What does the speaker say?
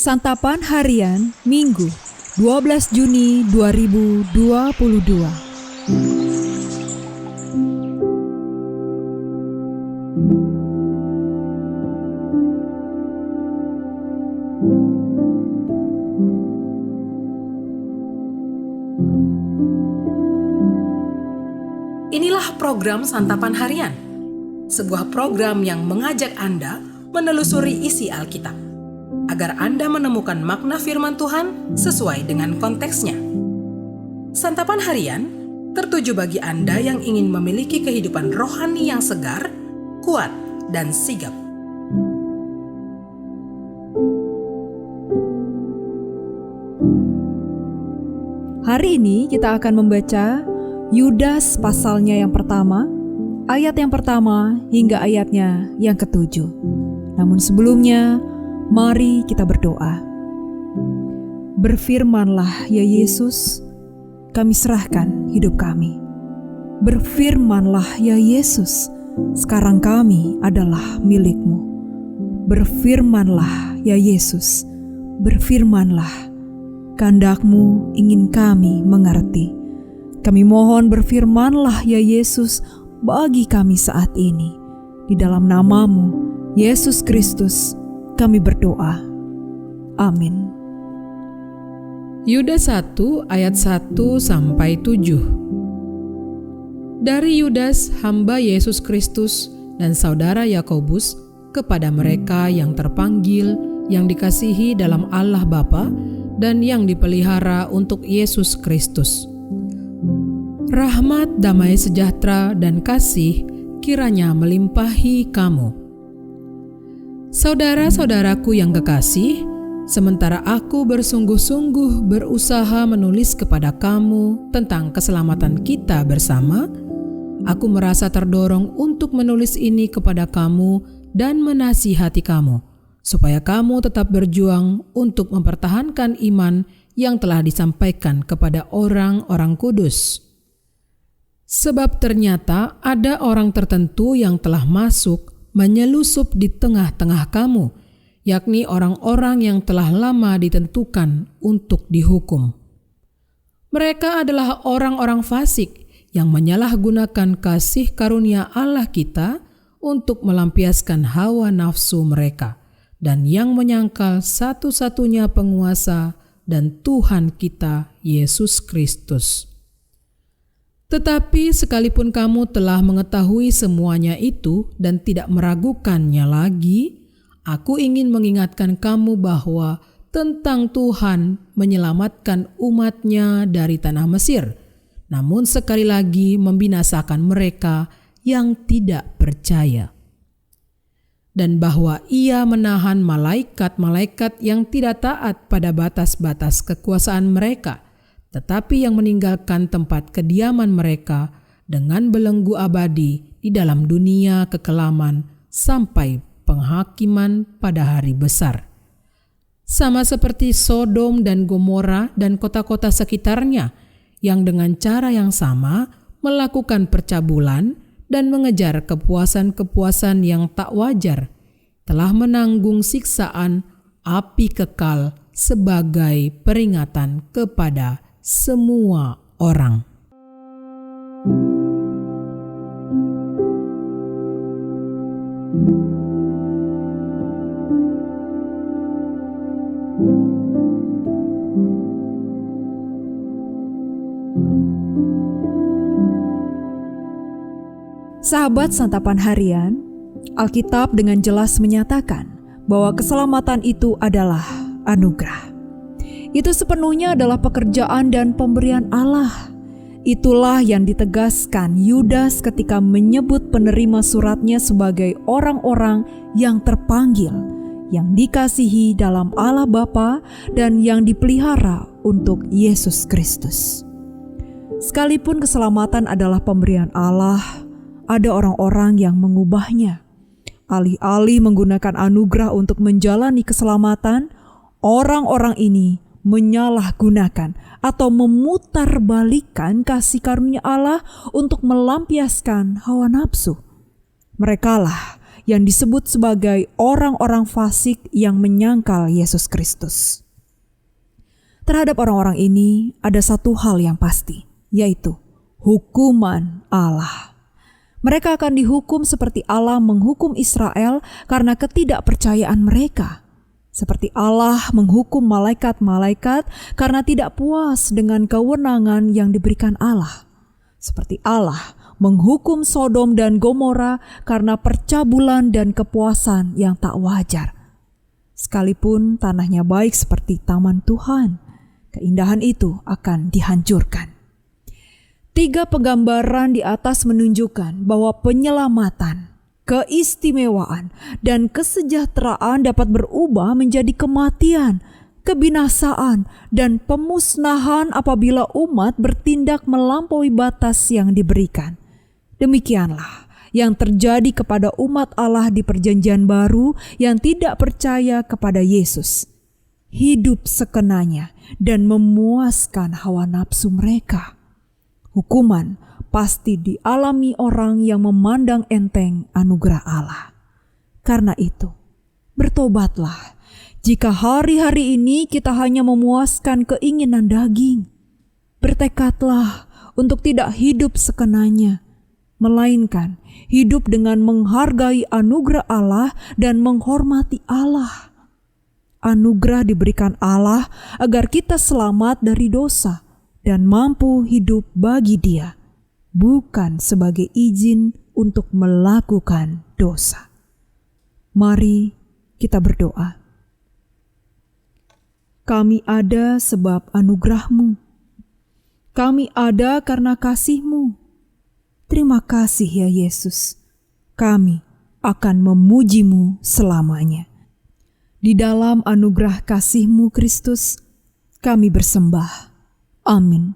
Santapan Harian Minggu 12 Juni 2022. Inilah program Santapan Harian, sebuah program yang mengajak Anda menelusuri isi Alkitab, agar Anda menemukan makna firman Tuhan sesuai dengan konteksnya. Santapan Harian tertuju bagi Anda yang ingin memiliki kehidupan rohani yang segar, kuat, dan sigap. Hari ini kita akan membaca Yudas pasalnya yang pertama, ayat yang pertama hingga ayatnya yang ke-7. Namun sebelumnya, mari kita berdoa. Berfirmanlah ya Yesus, kami serahkan hidup kami. Berfirmanlah ya Yesus, sekarang kami adalah milik-Mu. Berfirmanlah ya Yesus, berfirmanlah, kehendak-Mu ingin kami mengerti. Kami mohon berfirmanlah ya Yesus bagi kami saat ini. Di dalam nama-Mu, Yesus Kristus, kami berdoa. Amin. Yudas 1 ayat 1-7. Dari Yudas, hamba Yesus Kristus dan saudara Yakobus, kepada mereka yang terpanggil, yang dikasihi dalam Allah Bapa, dan yang dipelihara untuk Yesus Kristus. Rahmat, damai sejahtera, dan kasih kiranya melimpahi kamu. Saudara-saudaraku yang kekasih, sementara aku bersungguh-sungguh berusaha menulis kepada kamu tentang keselamatan kita bersama, aku merasa terdorong untuk menulis ini kepada kamu dan menasihati kamu, supaya kamu tetap berjuang untuk mempertahankan iman yang telah disampaikan kepada orang-orang kudus. Sebab ternyata ada orang tertentu yang telah masuk menyelusup di tengah-tengah kamu, yakni orang-orang yang telah lama ditentukan untuk dihukum. Mereka adalah orang-orang fasik yang menyalahgunakan kasih karunia Allah kita untuk melampiaskan hawa nafsu mereka, dan yang menyangkal satu-satunya penguasa dan Tuhan kita, Yesus Kristus. Tetapi sekalipun kamu telah mengetahui semuanya itu dan tidak meragukannya lagi, aku ingin mengingatkan kamu bahwa tentang Tuhan menyelamatkan umat-Nya dari tanah Mesir, namun sekali lagi membinasakan mereka yang tidak percaya. Dan bahwa Ia menahan malaikat-malaikat yang tidak taat pada batas-batas kekuasaan mereka, tetapi yang meninggalkan tempat kediaman mereka dengan belenggu abadi di dalam dunia kekelaman sampai penghakiman pada hari besar. Sama seperti Sodom dan Gomora dan kota-kota sekitarnya yang dengan cara yang sama melakukan percabulan dan mengejar kepuasan-kepuasan yang tak wajar, telah menanggung siksaan api kekal sebagai peringatan kepada semua orang. Sahabat Santapan Harian, Alkitab dengan jelas menyatakan bahwa keselamatan itu adalah anugerah. Itu sepenuhnya adalah pekerjaan dan pemberian Allah. Itulah yang ditegaskan Yudas ketika menyebut penerima suratnya sebagai orang-orang yang terpanggil, yang dikasihi dalam Allah Bapa, dan yang dipelihara untuk Yesus Kristus. Sekalipun keselamatan adalah pemberian Allah, ada orang-orang yang mengubahnya. Alih-alih menggunakan anugerah untuk menjalani keselamatan, orang-orang ini menyalahgunakan atau memutarbalikkan kasih karunia Allah untuk melampiaskan hawa nafsu. Merekalah yang disebut sebagai orang-orang fasik yang menyangkal Yesus Kristus. Terhadap orang-orang ini ada satu hal yang pasti, yaitu hukuman Allah. Mereka akan dihukum seperti Allah menghukum Israel karena ketidakpercayaan mereka. Seperti Allah menghukum malaikat-malaikat karena tidak puas dengan kewenangan yang diberikan Allah. Seperti Allah menghukum Sodom dan Gomora karena percabulan dan kepuasan yang tak wajar. Sekalipun tanahnya baik seperti taman Tuhan, keindahan itu akan dihancurkan. 3 penggambaran di atas menunjukkan bahwa penyelamatan, keistimewaan, dan kesejahteraan dapat berubah menjadi kematian, kebinasaan, dan pemusnahan apabila umat bertindak melampaui batas yang diberikan. Demikianlah yang terjadi kepada umat Allah di Perjanjian Baru yang tidak percaya kepada Yesus. Hidup sekenanya dan memuaskan hawa nafsu mereka. Hukuman pasti dialami orang yang memandang enteng anugerah Allah. Karena itu, bertobatlah jika hari-hari ini kita hanya memuaskan keinginan daging. Bertekadlah untuk tidak hidup sekenanya, melainkan hidup dengan menghargai anugerah Allah dan menghormati Allah. Anugerah diberikan Allah agar kita selamat dari dosa dan mampu hidup bagi Dia, bukan sebagai izin untuk melakukan dosa. Mari kita berdoa. Kami ada sebab anugerah-Mu. Kami ada karena kasih-Mu. Terima kasih ya Yesus. Kami akan memuji-Mu selamanya. Di dalam anugerah kasih-Mu Kristus, kami bersembah. Amin.